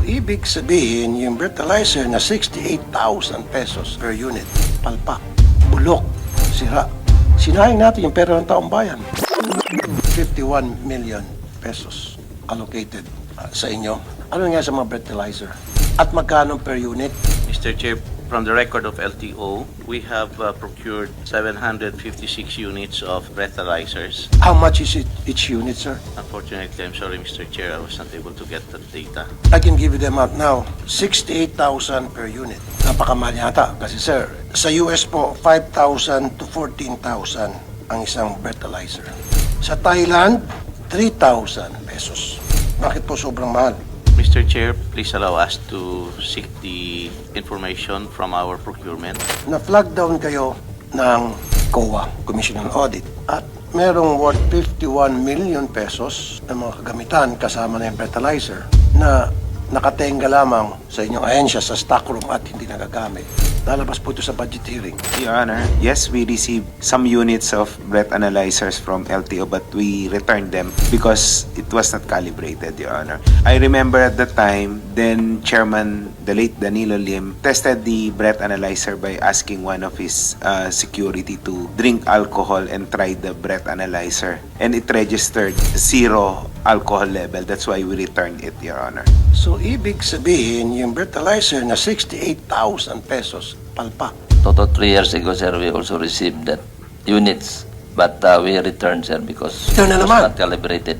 ibig sabihin, yung breathalyzer na 68,000 pesos per unit, palpak, bulok, sira. Sinayang natin yung pera ng taong bayan. 51 million pesos allocated sa inyo. Ano nga sa mga breathalyzer? At magkano per unit? Mr. Chair, from the record of LTO, we have procured 756 units of breathalyzers. How much is it each unit, sir? Unfortunately, I'm sorry, Mr. Chair, I was not able to get that data. I can give you them out now. 68,000 per unit. Napakamahal yata. Kasi sir, sa US po, 5,000 to 14,000 ang isang breathalyzer. Sa Thailand, 3,000 pesos. Bakit po sobrang mahal? Mr. Chair, please allow us to seek the information from our procurement. Na-flag down kayo ng COA, Commission on Audit, at merong worth 51 million pesos na mga kagamitan kasama na yung breathalyzer na nakatenga lamang sa inyong ahensya sa stockroom at hindi nagagamit. Lalabas po ito sa budget hearing. Your Honor, yes, we received some units of breath analyzers from LTO, but we returned them because it was not calibrated, Your Honor. I remember at the time, then Chairman, the late Danilo Lim, tested the breath analyzer by asking one of his security to drink alcohol and try the breath analyzer. And it registered 0 alcohol level. That's why we returned it, Your Honor. So, ibig sabihin, yung breathalyzer na 68,000 pesos, palpak. Toto 3 years ago, sir, we also received that units, but we returned, sir, because Ito na it was naman. not calibrated.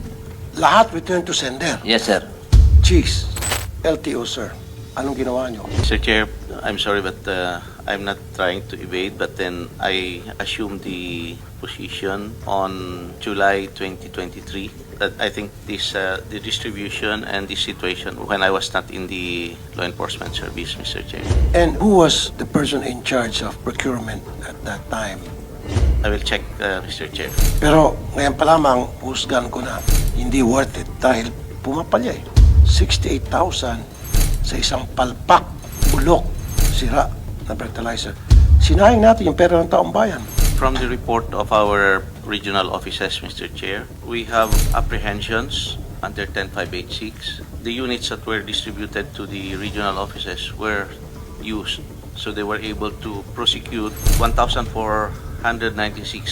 Lahat return to sender. Yes, sir. Jeez. LTO, sir. Anong ginawa nyo? Mr. Chair, I'm sorry, but I'm not trying to evade, but then I assumed the position on July 2023. That I think this the distribution and the situation when I was not in the law enforcement service, Mr. Chair. And who was the person in charge of procurement at that time? I will check, Mr. Chair. Pero ngayon pa lamang, husgan ko na hindi worth it dahil pumapalya eh. 68,000 sa isang palpak, bulok, sira na breathalyzer. Sinayang natin yung pera ng taong bayan. From the report of our regional offices, Mr. Chair, we have apprehensions under 10586. The units that were distributed to the regional offices were used, so they were able to prosecute 1,496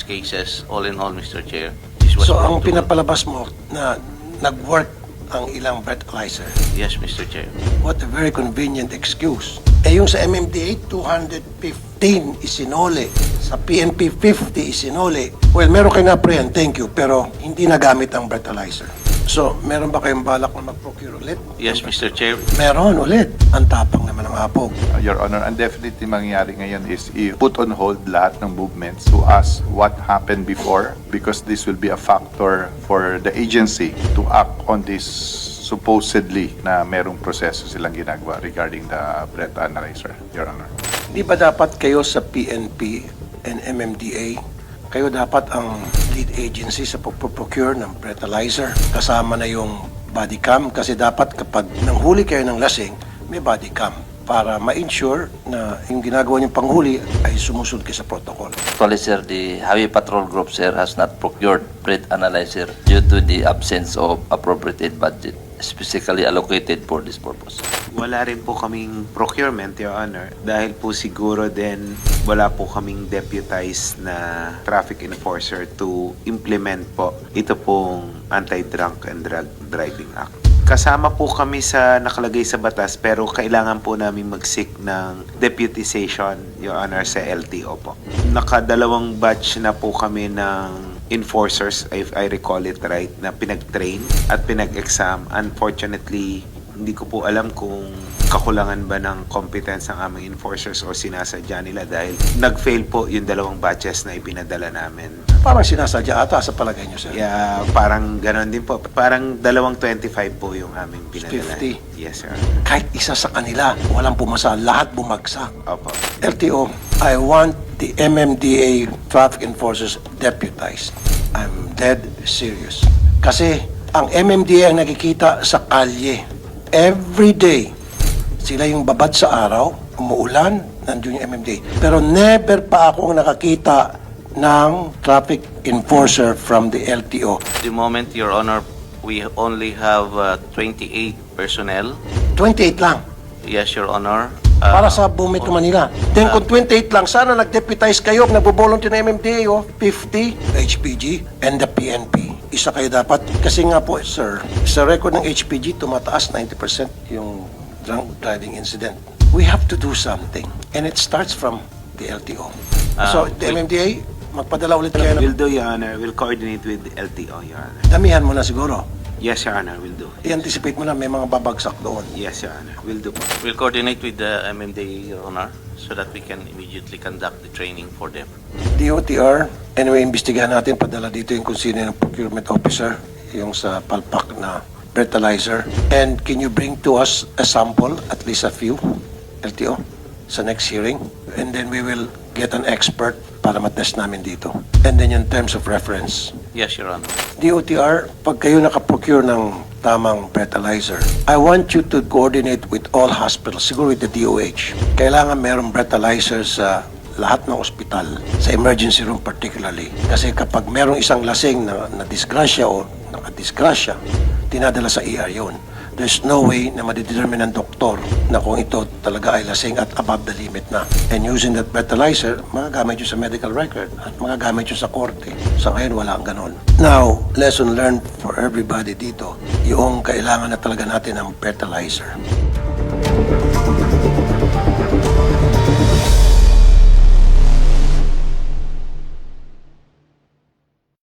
cases, all in all, Mr. Chair. This was So ang brought to- pinapalabas mo na nag-work ang ilang breathalyzer. Yes, Mr. Chair. What a very convenient excuse. Eh yung sa MMDA, 215 isinole. Sa PNP, 50 isinole. Well, meron kayo na-apprehend, thank you, pero hindi nagamit ang breathalyzer. So, meron ba kayong balak na mag-procure ulit? Yes, Mr. Chair. Meron ulit. Ang tapang naman ng apog. Your Honor, ang definitely mangyayari ngayon is i-put on hold lahat ng movements to ask what happened before because this will be a factor for the agency to act on this supposedly na merong proseso silang ginagawa regarding the breath analyzer, Your Honor. Di ba dapat kayo sa PNP and MMDA, kayo dapat ang lead agency sa pagpo-procure ng breathalyzer kasama na yung body cam kasi dapat kapag nanghuli kayo ng lasing, may body cam para ma-ensure na yung ginagawa niyong panghuli ay sumusunod kayo sa protocol. Actually, sir, the Highway Patrol Group, sir, has not procured breath analyzer due to the absence of appropriated budget specifically allocated for this purpose. Wala rin po kaming procurement, Your Honor, dahil po siguro din wala po kaming deputized na traffic enforcer to implement po ito pong Anti-Drunk and Driving Act. Kasama po kami sa nakalagay sa batas pero kailangan po namin mag-seek ng deputization, Your Honor, sa LTO po. Nakadalawang batch na po kami ng enforcers, if I recall it right, na pinag-train at pinag-exam. Unfortunately, hindi ko po alam kung kakulangan ba ng competence ng aming enforcers o sinasadya nila dahil nag-fail po yung dalawang batches na ipinadala namin. Parang sinasadya ata sa palagay niyo, sir. Yeah, parang ganon din po. Parang 225 po yung aming pinadala. 50. Yes, sir. Kahit isa sa kanila, walang pumasa, lahat bumagsak. Opo. LTO, I want the MMDA traffic enforcers deputized. I'm dead serious. Kasi ang MMDA ang nakikita sa kalye. Every day, sila yung babad sa araw, umuulan, nandiyon yung MMDA. Pero never pa akong nakakita ng traffic enforcer from the LTO. At the moment, Your Honor, we only have 28 personnel. 28 lang. Yes, Your Honor. Para sa buong Metro Manila. Then kung 28 lang, sana nag-deputize kayo, nagbo-volunteer ng MMDA, 50, HPG, and the PNP. Isa kayo dapat. Kasi nga po, sir, sa record ng HPG, tumataas 90% yung drunk driving incident. We have to do something. And it starts from the LTO. So, the MMDA, magpadala ulit kayo Will ng... do, Your Honor. We'll coordinate with LTO, Your Honor. Damihan mo na siguro. Yes, Your Honor, will do. I-anticipate mo na may mga babagsak doon. Yes, Your Honor, will do po. We'll coordinate with the MMDA, Your Honor, so that we can immediately conduct the training for them. DOTR, anyway, imbestigahan natin, padala dito yung kung sino yung procurement officer, yung sa palpak na breathalyzer. And can you bring to us a sample, at least a few, LTO, sa next hearing? And then we will get an expert para matest namin dito. And then in terms of reference, Yes, Your Honor. DOTR, pag kayo nakaprocure ng tamang breathalyzer, I want you to coordinate with all hospitals, siguro with the DOH. Kailangan merong breathalyzer sa lahat ng ospital, sa emergency room particularly. Kasi kapag merong isang lasing na disgrasya o nakadisgrasya, dinadala sa ER yun. There's no way na madidetermine ng doktor na kung ito talaga ay lasing at above the limit na. And using that breathalyzer, magagamit yun sa medical record at magagamit yun sa korte. Sa ngayon, wala ang ganon. Now, lesson learned for everybody dito, yung kailangan na talaga natin ng breathalyzer.